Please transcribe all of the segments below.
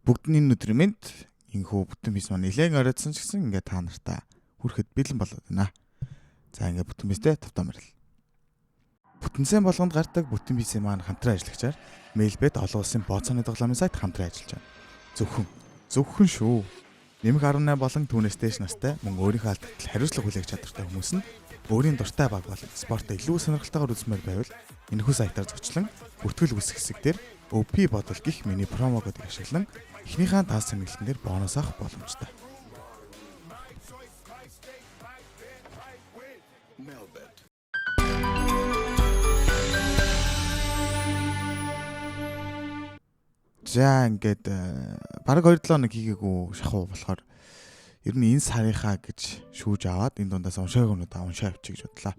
Бүгдний өнөөдрийн мэнд инхүү бүтэн бис маань нэлээд оройтсан ч гэсэн ингээд та нартай хүрэхэд бэлэн болоод байна. За ингээд бүтэн бистэй тавтаа мэрэл. Бүтэнсэн болгонд гардаг бүтэн бисийн маань хамтран ажиллагчаар Mailbet олон улсын бооцооны тоглоомын сайт хамтран ажиллаж байна. Зөвхөн шүү. Нэмэх 18 болон түүнээс дээш настай мөн өөрийнхөө алдагтал хариуцлага хүлээх чадвартай хүмүүс нь өөрийн дуртай баг болон спортоо илүү сонирхолтойгоор үзмээр байвал энэхүү сайтаар зочлон бүртгэл үүсгэх хэсэг дээр OP бодол гэх миний промо кодыг ашиглан эхнийхээ тас сэнгэлтэн дээр бонус авах боломжтой. За ингээд бараг 2-7 хоног хийгээгүй шахуу болохоор ер нь энэ сарынхаа гэж шүүж аваад энэ дундаас уншаагнуудаа уншаа авчиг гэж бодлоо.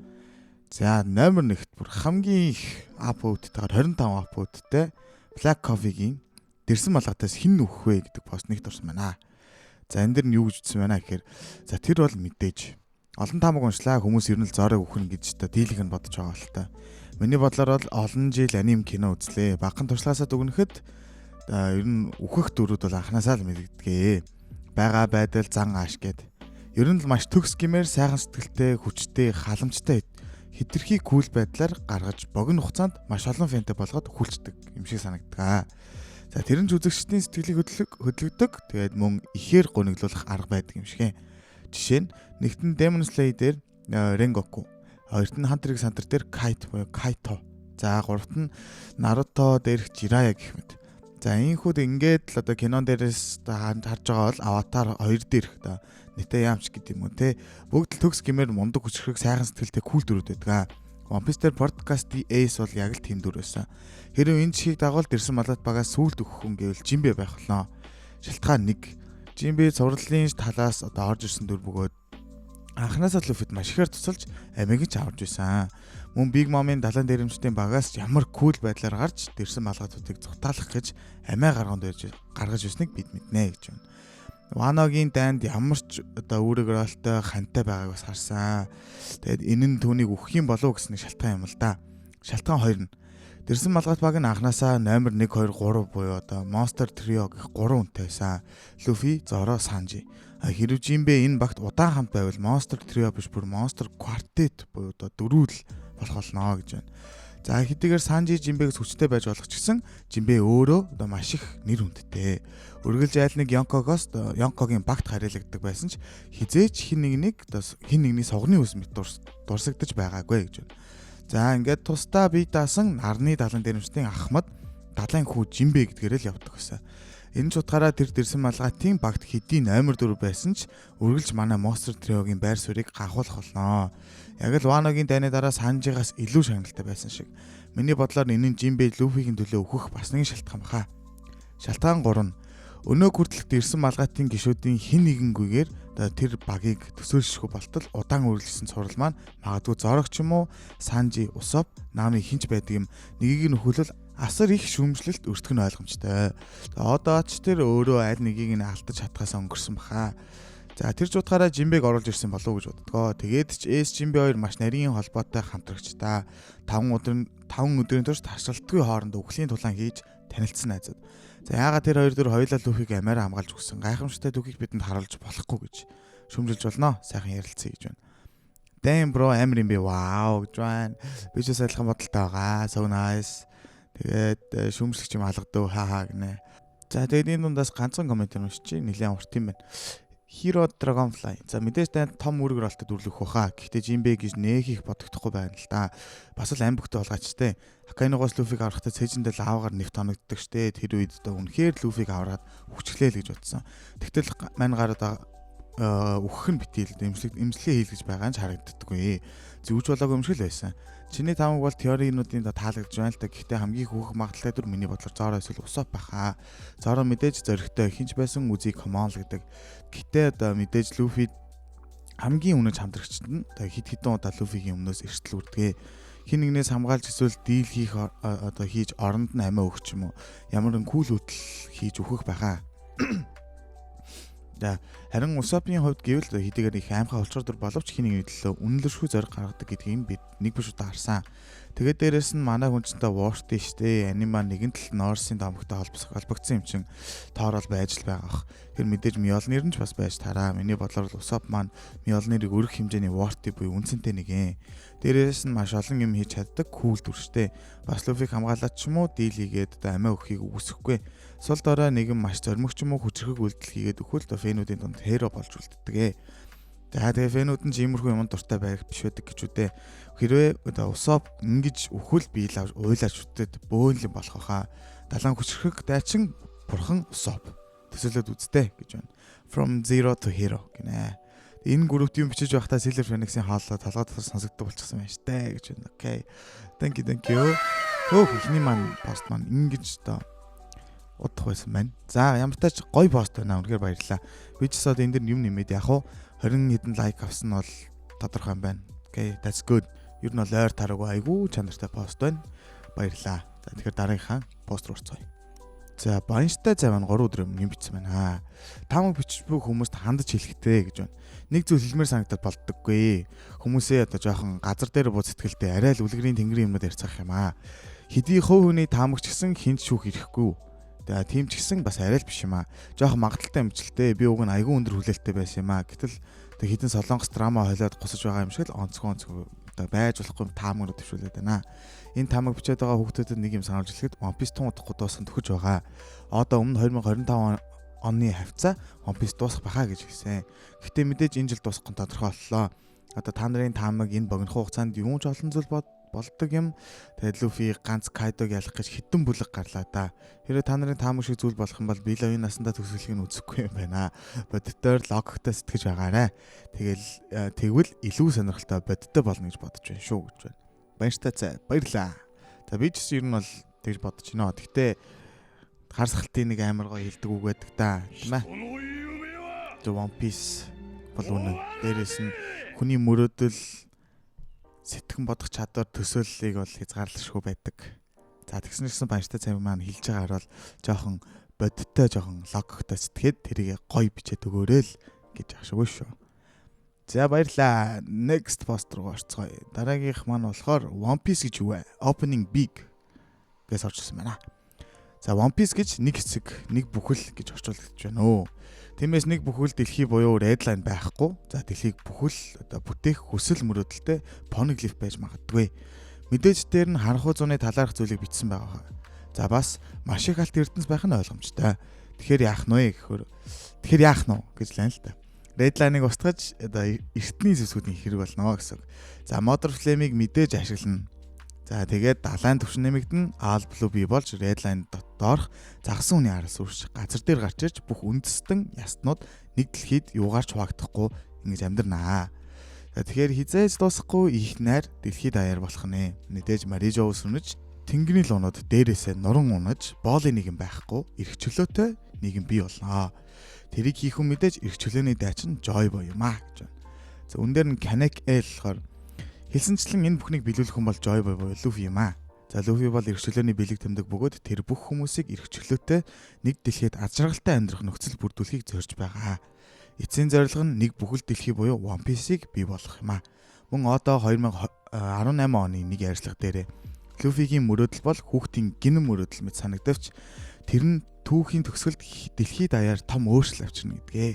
За номер 1-т бүр хамгийн их апвоуттайгаар 25 апвоуттай Black Coffee-гийн дэрсэн малгатаас хин нүхэх вэ гэдэг пост нэгт орсон байна. За энэ дэр нь юу гэж утсан байна гэхээр за тэр бол мэдээж олон тамаг уншлаа хүмүүс ер нь л зороо өгөх нь гэж та дийлэх нь бодож байгаа л та. Миний бодлоор бол олон жил аним кино үзлээ. Багахан туршлагаасаа дүгнэхэд ер нь үхэх дөрүүд бол анханасаа л мэддгээ. Бага байдал зан ааш гэд. Ер нь л маш төгс гэмээр сайхан сэтгэлтэй, хүчтэй, халамжтай хитрхи кул байдлаар гаргаж богино хугацаанд маш олон фэнтэй болгоод хүлцдэг юм шиг санагддаг. За тэр нь үзэгчдийн сэтгэлийг хөдөлгдөг. Тэгээд мөн ихээр гониглуулах арга байдаг юм шиг. Жишээ нь нэгтэн Demon Slayer дээр Rengoku, хоёрт нь Hunter x Hunter дээр Kaito. За гуравт нь Naruto дээрх Jiraiya гэх мэт. За ийхүүд ингээд л одоо кинон дээрээс харж байгаа бол Avatar 2 дээрх одоо Нэтэ яамч гэдэг юм уу те бүгд л төгс гэмээр мундаг хүчрэг сайхан сэтгэлтэй кул дүрүүд байдаг. One Piece дээр подкастын Ace бол яг л тийм дүр байсан. Хэрэв энэ чихийг дагавал дэрсэн малат багаас сүулт өгөх хүн гэвэл Жимбэ байх болно. Шалтгаан 1. Жимбэ цувралын талаас одоо орж ирсэн дүр бөгөөд анханасаа Luffy-д маш ихээр тусалж амиг ч аварж байсан. Мөн Big Mom-ын далайн дээрэмчдийн багаас ямар кул байдлаар гарч дэрсэн малгатуудыг зутаалах гэж амиа гаргаж ирснийг бид мэднэ гэж байна. Wano-гийн дайнд ямар ч одоо үүрэг ролтой хантай байгааг бас харсан. Тэгэд энэ нь түүнийг үхэх юм болов гэсэн шалтгаан юм л да. Шалтгаан 2 нь дэрсэн малгат баг нь анханасаа номер 1 2 3 буюу одоо Monster Trio гэх 3 хүнтэй байсан. Luffy, Zoro, Sanji. Хэрэв Jinbe энэ багт удаан хамт байвал Monster Trio биш бүр Monster Quartet буюу одоо дөрүүл болох болно гэж байна. За хэдийгээр Sanji Jinbe-гээс хүчтэй байж болох ч гэсэн Jinbe өөрөө одоо маш их нэр хүндтэй. Үргэлж айл нэг Yonko-гийн багт харьяалагддаг байсан ч хизээч хин нэгний согны үс мэт дурсагдж байгаагүй гэж байна. За ингээд тусдаа бие даасан нарны далан дээрэмчдийн Ахмад далайн хүү Jinbe гэдгээр л явдаг гэсэн. Энэ ч утгаараа тэр дэрсэн малгатын багт хэдийн номер 4 байсан ч үргэлж манай Monster Trio-гийн байр суурийг гахуулах болно. Яг л Wano-гийн дайны дараа Sanji-гаас илүү шагналтай байсан шиг. Миний бодлоор энэ нь Jinbe Luffy-гийн төлөө өөхөх бас нэгэн шалтгаан баха. Шалтгаан 3 нь өнөө хүртэлх дэрсэн малгатын гишүүдийн хин нэгэнгүйгээр тэр багийг төсөөлшгүй болтол удаан үргэлжлэсэн цуврал маань магадгүй Zoro ч юм уу Sanji, Usopp, Nami хинч байдаг юм нэгийг нь өхөлөл асар их шүүмжлэлт өртгөх нь ойлгомжтой. Одоо ч тэр өөрөө аль нэгийг нь алдаж чадхаас өнгөрсөн баха. За тэр ч утгаараа Jinbe-г оруулж ирсэн болов уу гэж боддгоо. Тэгээд ч Ace Jinbe хоёр маш нарийн холбоотой хамтрагч та 5 өдрийн турш ташралтгүй хооронд үхлийн тулаан хийж танилцсан найзууд. За яагаад тэр хоёр дөр хоёулаа Luffy-г амиараа хамгаалж өгсөн гайхамшигтай түүхийг бидэнд харуулж болохгүй гэж шүүмжилж болно. Сайхан ярилцъя гэж байна. Damn bro амир юм бэ. Wow гэж байна. Би ч сайхан бодолтой байгаа. So nice. Тэгээд шүүмжлэгч юм алгадав хаа гинэ. За тэгээд энэ дундаас ганцхан коммент уншчих. Нилээн урт юм байна. Hero Dragonfly. За мэдээж танд том үүрэг ролтой дүрлэх баха. Гэхдээ Jinbe гэж нээх их бодогдохгүй байна л да. Бас л ам бөхтэй болгоочтой. Akainu-гоос Luffy-г аврахтаа цэжиндээ лавгаар нэвт оногддог штэ. Тэр үед одоо үнэхээр Luffy-г авраад хүчглээл гэж бодсон. Тэгтэл мань гараад үхэх нь битэл эмзлээ хийл гэж байгаа нь харагддаггүй. Зүвж болоогүй юм шиг л байсан. Чиний тамаг бол теоринуудын таалагдж байна л да. Гэхдээ хамгийн хүүх магадaltaй дүр миний бодлоор Zoro эсвэл Usopp баха. Zoro мэдээж зөрөгтэй хинч байсан үзий common л гэдэг. Гэхдээ одоо мэдээж Luffy хамгийн үнэж хамтрагчд нь хид хідэн удаа Luffy-гийн өмнөөс эрсдэл үрдэгэ. Хин нэгнээс хамгаалж эсвэл дийл хийх одоо хийж оронд нь амиа өгч юм уу. Ямар нэгэн кул хөтөл хийж өгөх байхаа. За Харин Usopp-ийн хувьд гэвэл хэдийгээр их аимхай олчор дөр боловч хиний төлөө үнэлэршгүй зориг гаргадаг гэдгийг бид нэг биш удаа харсан. Тэгээд дээрэс нь манай хүнчтэй Word штэ анима нэгэн тал Norse-ийн домогтой холбогдсон юм чин тоорол байж л байгаа ах. Тэр мэдээж Mjolnir нь ч бас байж тараа. Миний бодлоор Usopp маань Mjolnir-ыг өргөх хэмжээний Word буюу үнцэнтэй нэг юм. Дээрээс нь маш олон юм хийж чаддаг кул дүрштэй. Бас Luffy-г хамгаалаад ч юм уу дийл хийгээд одоо амиа өгөхийг үгүйсэхгүй. Сул дорой нэгэн маш зоримогч юм уу хүчрхэг үйлдэл хийгээд өгөхөл то фэнүүдийн дунд херо болж үлддэг. Тэгээ фэнүүд нь иймэрхүү юмд дуртай байх биш байдаг гэж үдээ. Хэрвээ одоо Usopp ингэж өхөл биел авч уйлаарч үтээд бөөнлөн болох хаа. Далайн хүчрхэг дайчин бурхан Usopp төсөөлөд үзтээ гэж байна. From zero to hero гинэ. Энэ группт юм бичиж байхдаа Sailor Phoenix-ийн хоолой толгой дотор сонсогддог болчихсон байна штэ гэж байна. Окей. Thank you. Ихний маань пост маань ингэж одоо удах байсан байна. За ямар ч тач гоё пост байна. Үнэхээр баярлалаа. Би ч гэсэн энэ дэр юм нэмээд яг уу 20 хэдэн лайк авсан нь бол тодорхой юм байна. Okay, that's good. Ер нь бол ойр тараагүй айгүй чанартай пост байна. Баярлалаа. За тэгэхээр дараагийнхаа пост руу орцгоё. За баянштай цай маань 3 өдөр өмнө бичсэн байна. Тамаг бичиж буй хүмүүст хандаж хэлэхтэй гэж байна. Нэг зүйл хэлмээр санагдаад болдоггүй. Хүмүүсээ одоо жоохон газар дээр бууз сэтгэлдээ арай л үлгэрийн тэнгэрийн юмнууд ярьцгаах юм аа. Хэдий хувь хүний таамагч гэсэн хинт шүүх ирэхгүй. Тэгээ тийм ч гэсэн бас арай л биш юм аа. Жоохон магадaltaй юмчлээ. Би уг нь айгүй өндөр хүлээлттэй байсан юм аа. Гэтэл тэг хитэн солонгос драма хойлоод гусаж байгаа юм шиг л онцгой одоо байж болохгүй таамагнууд төвшүүлээд байна. Энэ таамаг бичээд байгаа хүүхдүүдэд нэг юм сануулж хэлэхэд One Piece тун удахгүй дууссан төхөж байгаа. Одоо өмнө 2025 оны хавцаа One Piece дуусах баха гэж хэлсэн. Гэхдээ мэдээж энэ жил дуусах нь тодорхой боллоо. Одоо та нарын таамаг энэ богино хугацаанд юу ч олон зүйл болдог юм. Тэгээд Luffy ганц Kaido-г ялах гэж хитэн бүлэг гарлаа да. Хэрэв та нарын таамаг шиг зүйл болох юм бол би л энэ насандаа төгсгөлийг нь үзэхгүй юм байна. Бодитоор логиктой сэтгэж байгаарэ. Тэгвэл илүү сонирхолтой бодиттой болно гэж бодож байна шүү гэж байна. Баяртай цай. Баярлаа. За би ч ер нь бол тэгж бодож байна. Гэхдээ харсгалтын нэг амар гоё хэлдэг үг байдаг да. Тийм ээ. The One Piece бол үнэн. Дээрээс нь хүний мөрөөдөл сэтгэн бодох чадвар төсөөллийг бол хязгаарлашгүй байдаг. За тэгсэн чинь баяртай цай маань хэлж байгаагаар бол жоохон бодиттой жоохон логиктой сэтгэхэд тэрийг гоё бичээд өгөөрэй л гэж ахшгүй шүү. За баярлаа. Next post руу орцгоё. Дараагийнх маань болохоор One Piece гэж юу вэ? Opening big гэж орчсон байна. За One Piece гэж нэг хэсэг, нэг бүхэл гэж орчуулагдаж байна өө. Тиймээс нэг бүхэл дэлхий буюу Redline байхгүй. За дэлхийг бүхэл одоо бүтээх хүсэл мөрөөдөлтэй poneglyph байж магадгүй. Мэдээж дээр нь харанхуй зуны талаарх зүйлийг бичсэн байгаа. За бас маш их алт эрдэнэс байх нь ойлгомжтой. Тэгэхээр яах нь вэ гэж лайна л та. Redline-ыг устгаж одоо эртний зэвсгүүдийн хэрэг болно гэсэн. За Mother Flame-ыг мэдээж ашиглана. За тэгээд далайн төвшин нэмэгдэн All Blue бий болж Redline доторх загсан хүний араас үрж газар дээр гарч ирж бүх үндэстэн ястнууд нэг дэлхийд юугаарч хуваагдахгүй ингэж амьдрнаа. За тэгэхээр хизээж дуусахгүй их найр дэлхийд даяар болох нэ. Мэдээж Марижо өсрөнөж тэнгэрийн луунууд дээрээсээ нуран унаж боолын нэгэн байхгүй эрх чөлөөтэй нэгэн бий болно. Тэрийг хийх хүн мэдээж эрх чөлөөний дайчин Joy Boy юм аа гэж байна. За үн дээр нь Kanek L болохоор хэлсэнчлэн энэ бүхнийг биелүүлэх хүн бол Joy Boy буюу Luffy юм аа. За Luffy бол эрх чөлөөний бэлэг тэмдэг бөгөөд тэр бүх хүмүүсийг эрх чөлөөтэй нэг дэлхийд аз жаргалтай амьдрах нөхцөл бүрдүүлэхийг зорж байгаа. Эцсийн зорилго нь нэг бүхэл дэлхий буюу One Piece-ийг бий болгох юм аа. Мөн одоо 2018 оны нэг ярьцлага дээр Luffy-гийн мөрөөдөл бол хүүхдийн гинэн мөрөөдөл мэт санагдавч тэр нь түүхийн төгсгөлд дэлхий даяар том өөрчлөлт авчирна гэдгээ.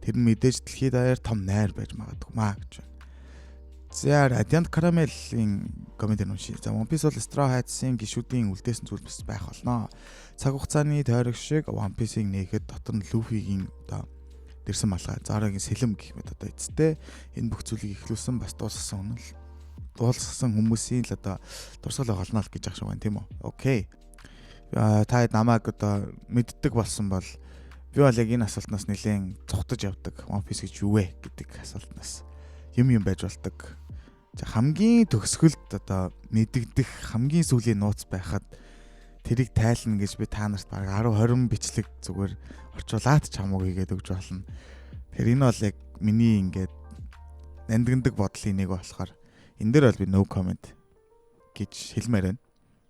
Тэр нь мэдээж дэлхий даяар том найр байж магадгүй маа гэж байна. За Radiant Caramel-ийн комментээр уншия. За One Piece бол Straw Hats-ийн гишүүдийн үлдээсэн зүйл бас байх болно. Цаг хугацааны тойрог шиг One Piece-ийг нээхэд дотор нь Luffy-гийн одоо дэрсэн малгай, Zoro-гийн сэлэм гэх мэт одоо эцтэй энэ бүх зүйлийг ихлүүлсэн бас дуусгасан хүмүүсийн л одоо дурсгал олно л гэж ах шиг байна тийм үү. Окей. Та намайг одоо мэддэг болсон бол би бол яг энэ асуултнаас нэлээд цухтаж явдаг. One Piece гэж юу вэ гэдэг асуултнаас юм байж болдог. Хамгийн төгсгөлд одоо мэддэх хамгийн сүүлийн нууц байхад тэрийг тайлна гэж би та нарт баг 10-20 бичлэг зүгээр орчуулаад ч хамаагүй хийгээд өгч болно. Тэгэхээр энэ бол яг миний ингээд нандиндаг бодлын нэг болохоор энэ дээр бол би no comment гэж хэлмээр байна.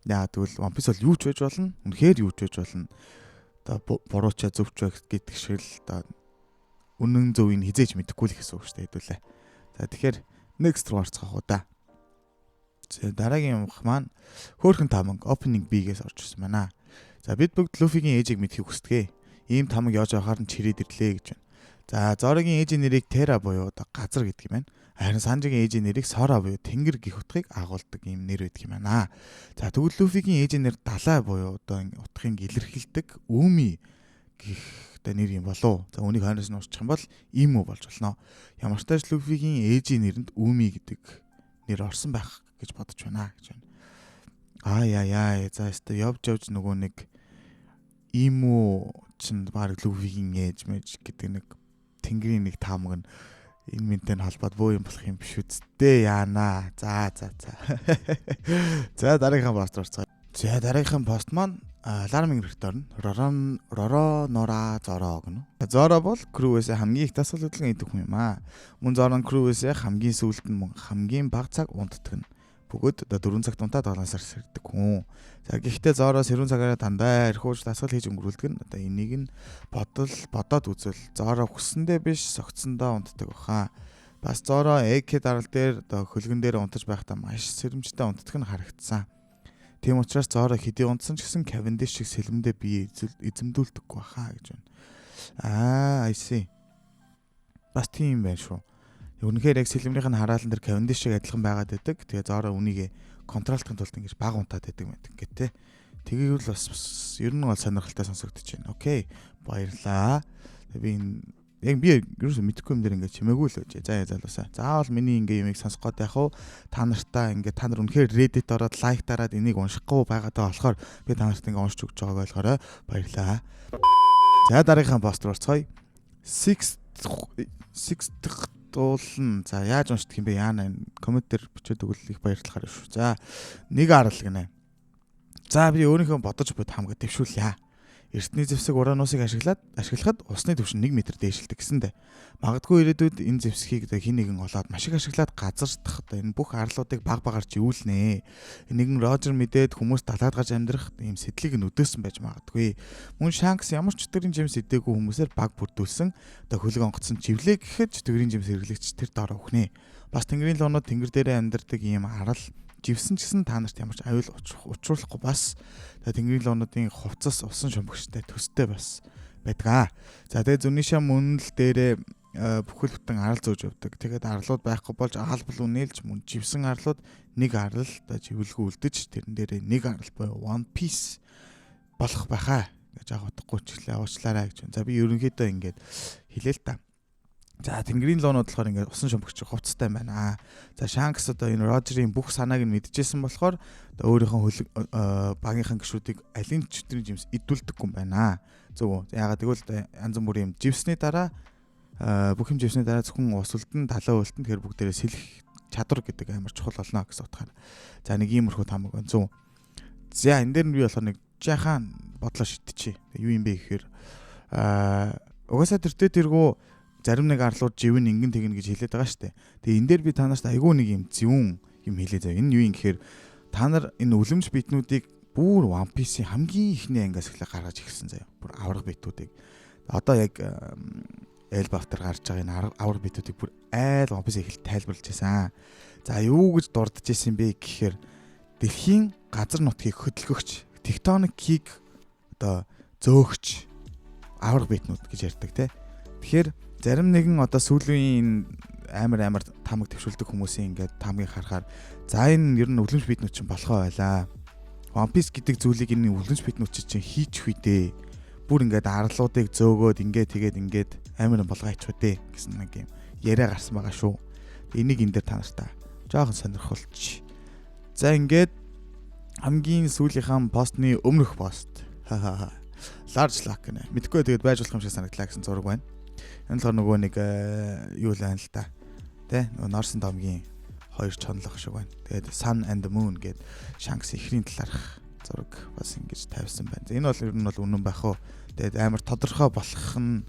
Яа тэгвэл One Piece бол юу ч байж болно. Үнэхээр юу ч байж болно. Одоо буруучаа зөвч байх гэдэг шиг л одоо үнэн зөвийг хизээж мэдэхгүй л гэсэн үг шүү дээ хэдүүлээ. За тэгэхээр next руу орцгоох уу да. За дараагийн юмх маань хөөрхөн тамаг opening B-гээс орж ирсэн байна. За бид бүгд Luffy-гийн ээжийг мэдхийг хүсдэг. Ийм тамаг явж байхаар нь чирээд ирлээ гэж байна. За Zoro-гийн ээжийн нэрийг Terra буюу одоо газар гэдэг юм байна. Харин Sanji-гийн ээжийн нэрийг Sora буюу тэнгэр гэх утгыг агуулдаг ийм нэр байдаг юм байна. За тэгвэл Luffy-гийн ээжийн нэр Далай буюу одоо утгыг илэрхийлдэг Umi гэх одоо нэр юм болов. За үнийг хойноос нь уусчих юм бол Imo болж болно. Ямар ч тач Luffy-гийн ээжийн нэрэнд Umi гэдэг нэр орсон байх гэж бодож байна гэж байна. Яа. За явж нөгөө нэг Imo чинь баг Luffy-гийн ээж мэж гэдэг нэг тэнгэрийн нэг таамаг нь энэ минтэй холбоод боо юм болох юм биш үсттэй яана. За. За дараагийнхаа пост орцгоо. За дараагийнхаа пост маань алармын ректор нь Roro Zoro гэнэ. Zoro бол Crew-ээс хамгийн их дасгал хөдөлгөөн идэх хүн юм аа. Мөн Zoro нь Crew-ээс хамгийн сүүлд нь мөн хамгийн бага цаг унтдаг нь. Бүгд одоо 4 цагт унтаад 7 сар сэрдэг хүн. За гэхдээ Zoro сэрүүн цагаараа дандаа эрхүүлж дасгал хийж өнгөрүүлдэг нь. Одоо энийг нь бодоод үзвэл Zoro хүссэндээ биш согтсондоо унтдаг баха. Бас Zoro AK дарал дээр одоо хөлгөн дээр унтаж байхдаа маш сэрэмжтэй унтдаг нь харагдсан. Тийм учраас Zoro хэдий унтсан ч гэсэн Cavendish шиг сэлмэндээ бие эзэмдүүлдэггүй баха гэж байна. I see. Бас тийм байна шүү. Үнэхээр яг сэлмнийх нь хараалан дээр Cavendish шиг адилхан байгаад байдаг. Тэгээ Zoro үнийг контролтохын тулд ингэж баг унтаад байдаг гэт те. Тэгийг л бас ер нь бол сонирхолтой сонсогдож байна. Окей. Баярлаа. Би ерөөсөө мэдэхгүй юм дээр ингэ чимээгүй л үжээ. За залуусаа. Заавал миний ингэ юмыг сонсох гээд яах вэ? Та нар үнэхээр Reddit ороод лайк дараад энийг уншихгүй байгаад байгаа болохоор би та нарт ингэ уншиж өгч байгааг ойлгоорой. Баярлаа. За дараагийнхаа пост руу орцгоё. Six дуулна. За яаж уншдаг юм бэ? Яана коммент дээр бичээд өгвөл их баярлахаар шүү. За нэг арал гинэ. За би өөрийнхөө бодож бод хамгаа дэвшүүлье. Эртний зэвсэг ураанусыг ашиглахад усны түвшин 1 м дээшилдэг гэсэндэ магадгүй ирээдүйд энэ зэвсгийг хин нэгэн олоод маш их ашиглаад газардах энэ бүх арлуудыг багаар живүүлнэ. Нэгэн Рожер мэдээд хүмүүс далаад гарч амьдрах ийм сэтлийг нь өдөөсөн байж магадгүй. Мөн Shanks ямар ч төгрийн жимс идээгүй хүмүүсээр баг бүрдүүлсэн одоо хөлөг онгоцсон живлээ гэхэд төгрийн жимс хэрэглэгч тэр доор өгнэ. Бас тэнгэрийн луунууд тэнгэр дээрээ амьдардаг ийм арал живсэн ч гэсэн та нарт ямар ч аюул учруулахгүй бас тэнгэрийн луунуудын хувцас усан шумбагчтай төстэй бас байдаг. За тэгээ зүний шам үнэл дээрээ бүхэл бүтэн арал зөөж явдаг. Тэгээд арлууд байхгүй болж аалбал үнээлж мөн живсэн арлууд нэг арал живэлгүй үлдэж тэрэн дээрээ нэг арал буюу One Piece болох байхаа гэж утгагүй ч ихлэ уучлаарай гэж. За би ерөнхийдөө ингэж хэлээ л та. За тэнгэрийн луунууд болохоор ингээд усан шумбагч хувцастай байна. За Shanks одоо энэ Roger-ийн бүх санааг нь мэдчихсэн болохоор өөрийнхөө багийнхаа гишүүдийг алин ч төгрийн жимс идүүлдэггүй юм байна. Зөв. Ягаад гэвэл янз бүрийн живсний дараа бүх юм живсний дараа зөвхөн ус үлдэн талаа үлдэн тэгэхээр бүгдээрээ сэлэх чадвар гэдэг амар чухал болно гэсэн утгаар. За нэг иймэрхүү тамаг байна. Зөв. За энэ дээр нь би болохоор нэг жаахан бодлоо шидчихье. Юу юм бэ гэхээр угаасаа тэргүү зарим нэг арлууд живэн ингэн тэгнэ гэж хэлээд байгаа шүү дээ. Тэгээ энэ дээр би танаас айгүй нэг юм зөвүүн юм хэлээ зав. Энэ юу юм гэхээр та нар энэ үлэмж битнүүдийг бүр One Piece-ийн хамгийн ихний ангиас эхлээ гаргаж ирсэн заяа. Бүр авраг битүүдийг. Одоо яг Elbafter гарч байгаа энэ авраг битүүдийг бүр айл One Piece эхэлт тайлбарлаж байсан. За юу гэж дурдж ирсэн бэ гэхээр дэлхийн газар нутгийг хөдөлгөгч, тектоникийг одоо зөөгч авраг битнүүд гэж ярьдаг те. Тэгэхээр зарим нэгэн одоо сүүлийн амар тамаг төвшүүлдэг хүмүүсийн ингээд тамгийг харахаар за энэ ер нь үлэмж битнүүд чинь болохоо байлаа. One Piece гэдэг зүйлийг энэ үлэмж битнүүд чинь хийчих үедээ бүр ингээд арлуудыг зөөгөөд ингээд амар болгооч үдээ гэсэн нэг юм яриа гарсан байгаа шүү. Энийг энэ дээр та нартай жоохон сонирхолч. За ингээд хамгийн сүүлийнхаа постны өмнөх пост. Large Luck гэнэ. Мэдгүй тэгээд байж болох юм шиг санагдлаа гэсэн зураг байна. Энэ л нөгөө нэг юу л байна л та. Тэ нөгөө Norsen домгийн хоёр чонлох шиг байна. Тэгээд Sun and the Moon гэдэг Shanks ихрийн талаарх зураг бас ингэж тавьсан байна. Энэ бол ер нь бол үнэн байх уу. Тэгээд амар тодорхой болох нь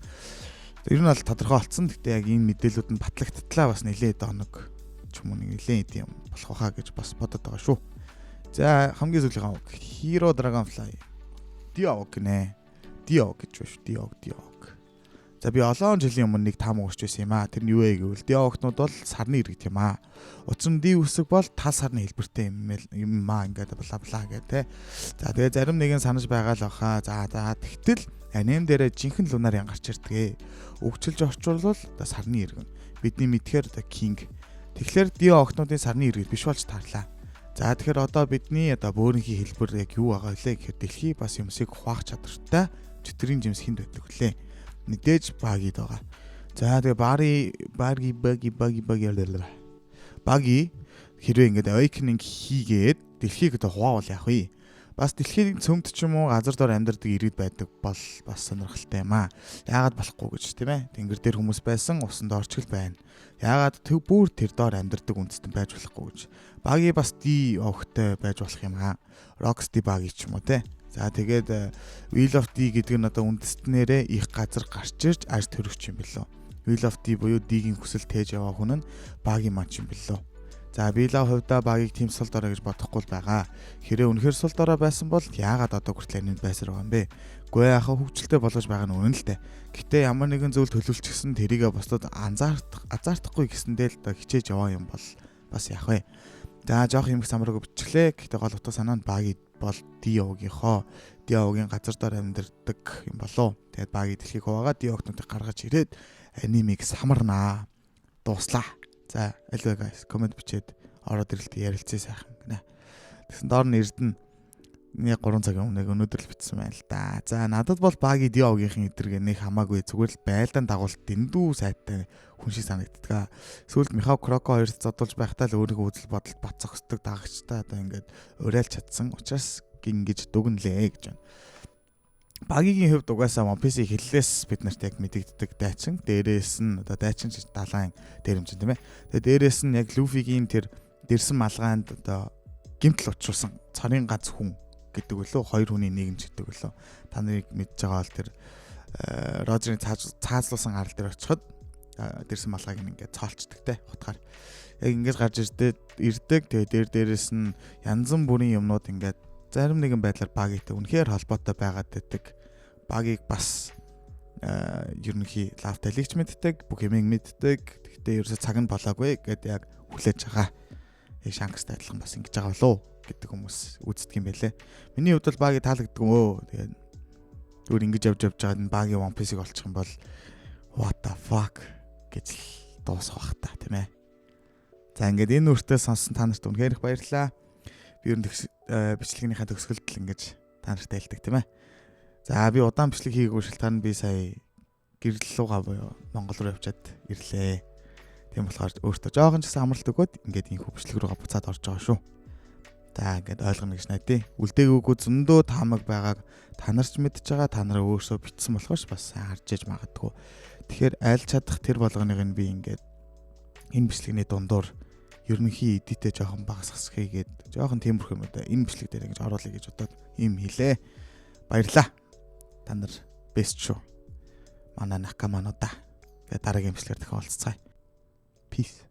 ер нь бол тодорхой болсон. Гэхдээ яг энэ мэдээлүүд нь батлагдтлаа бас нэлээд оног ч юм уу нэлээд юм болох хаа гэж бас бодод байгаа шүү. За хамгийн сүүлийнхаа Hero Dragonfly Diog гинэ. Diog гэж байна шүү. Diog. За би олон жилийн өмнө нэг таам уурч байсан юм аа. Тэр нь юу вэ гэвэл ди огтнууд бол сарны иргэд юм аа. Учир нь ди үсэг бол тал сарны хэлбэртэй юм аа ингээд бла бла гэх те. За тэгээ зарим нэгэн санаж байгаа л баха. За тэгтэл аним дээрээ жинхэнэ лунаар янгарч ирдгээ. Өгчилж орчуулвал сарны иргэн. Бидний мэдхээр кинг. Тэгэхээр ди огтнуудын сарны иргэд биш болж таарлаа. За тэгэхээр одоо бидний бөөрийнхий хэлбэр яг юу байгаа вэ гэхээр дэлхий бас юмсыг хуваах чадвартай чөтгөрийн жимс хинд байдаг вүлээ. Мэдээж багид байгаа. За тэгээ баги хэрвээ ингээд awakening хийгээд дэлхийг хуваавал яах вэ? Бас дэлхийн цөмд ч юм уу газар дор амьдардаг иргэд байдаг бол бас сонирхолтой юм аа. Яагаад болохгүй гэж тийм ээ. Тэнгэр дээр хүмүүс байсан, усан доорчгол байна. Яагаад бүр тэр доор амьдардаг үндэстэн байж болохгүй гэж. Баги бас ди огтой байж болох юм аа. Rocksty баги ч юм уу те. За тэгээд Wheel of D гэдэг нь одоо үндэстнэрээ их газар гарч ирж арж төрөгч юм билүү. Wheel of D буюу D-ийн хүсэл тээж яваа хүн нь багийн манч юм билүү. За биелаа хувьдаа багийг тийм сул дорой гэж бодохгүй байгаа. Хэрэг үнэхээр сул дорой байсан бол яагаад одоо хүртэл энд байсаар байгаа юм бэ? Гүй яхаа хөвгчлөлтэй болгож байгаа нь үнэн л дээ. Гэтэ ямар нэгэн зүйл төлөвлөчихсөн тэрийгэ бусдад анзаардахгүй гэсэндээ л хичээж яваа юм бол бас яах вэ? За жоох юм самраг өвчлээ. Гэтэ гол утга санаа нь багийг бол Диогийн газар дор амьдардаг юм болов. Тэгээд багийг дэлхийг хуваагаад Диогтнуудыг гаргаж ирээд анимыг самарнаа. Дуслаа. За альва guys комент бичээд ороод ирэлт ярилцъя сайхан гинэ. Тэгсэн доор нь Эрдэнэ 3 цагийн өмнө өнөөдөр л бичсэн байна л да. За надад бол багийн Диогийнхэн эдэргээ нэг хамаагүй зүгээр л байлдаан дагуулт дэндүү сайтай хүн шиг санагддаг. Сүүлд Михаил Кроко хоёрт зодулж байхдаа л өөрийнхөө үзэл бодолд бат зогсдог дагагчтай одоо ингээд уриалж чадсан. Учираас ингэж дүгнэлээ гэж байна. Багигийн хувьд угаасаа One Piece-ийг хэллээс бид нарт яг мэдэгддэг дайчин. Дээрээс нь одоо дайчин далайн дээрэмчин тийм ээ. Тэгээ дээрээс нь яг Люфигийн тэр дэрсэн малгаанд одоо гимтэл учруулсан царийн ганц хүн гэдэг үлээ. Хоёр хүний нийгэмч гэдэг үлээ. Та нарыг мэдж байгаа бол тэр Роджерийн цаазлуулсан арал дээр очиход дэрсэн малгайг ингээд цоолчдаг те утгаар. Яг ингэж гарч ирдэг. Тэгээ дээрээс нь янз бүрийн юмнууд ингээд зарим нэгэн байдлаар багийтай үнэхээр холбоотой байгаад байдаг. Багийг бас ерөнхий лавталигч мэддэг, бүх юмыг мэддэг. Гэхдээ ерөөсө цаг нь болоогүй гэдээ яг хүлээж байгаа. Шанкстай адилхан бас ингэж байгаа болов гэдэг хүмүүс үздэг юм байлээ. Миний хувьд бол багийг таалагддаг өө. Тэгээд зүгээр ингэж явж байгаа энэ багийн One Piece-ийг олчих юм бол what the fuck гэж л дуусах бах та тийм ээ. За ингээд энэ үртээ сонссон та нарт үнэхээр их баярлалаа. Би ер нь бичлэгийнхаа төгсгөлд л ингэж та нартай хэлдэг тийм ээ. За би удаан бичлэг хийгээгүй шалтгаан нь би сая гэрэл руугаа буюу Монгол руу явчаад ирлээ. Тийм болохоор өөртөө жоохон ч гэсэн амралт өгөөд ингээд энэ бичлэг руугаа буцаад орж байгаа шүү. За ингээд ойлгоно гэж найдаа. Үлдээгүйгүй зөндөө таамаг байгааг та нар ч мэдж байгаа. Та нараа өөрсөө битсэн болохоор бас харж иж магадгүй. Тэгэхээр аль чадах тэр болгоныг нь би ингээд энэ бичлэгний дундуур ерөнхий эдитээ жоохон багасгах хийгээд жоохон тиймэрхүү юм да энэ бичлэг дээр ингэж оруулъя гэж бодоод юм хийлээ. Баярлаа. Та нар бест шүү. Манай Накамануда. Тэгээ дараагийн бичлэгээр дахин уулзцгаая. Peace.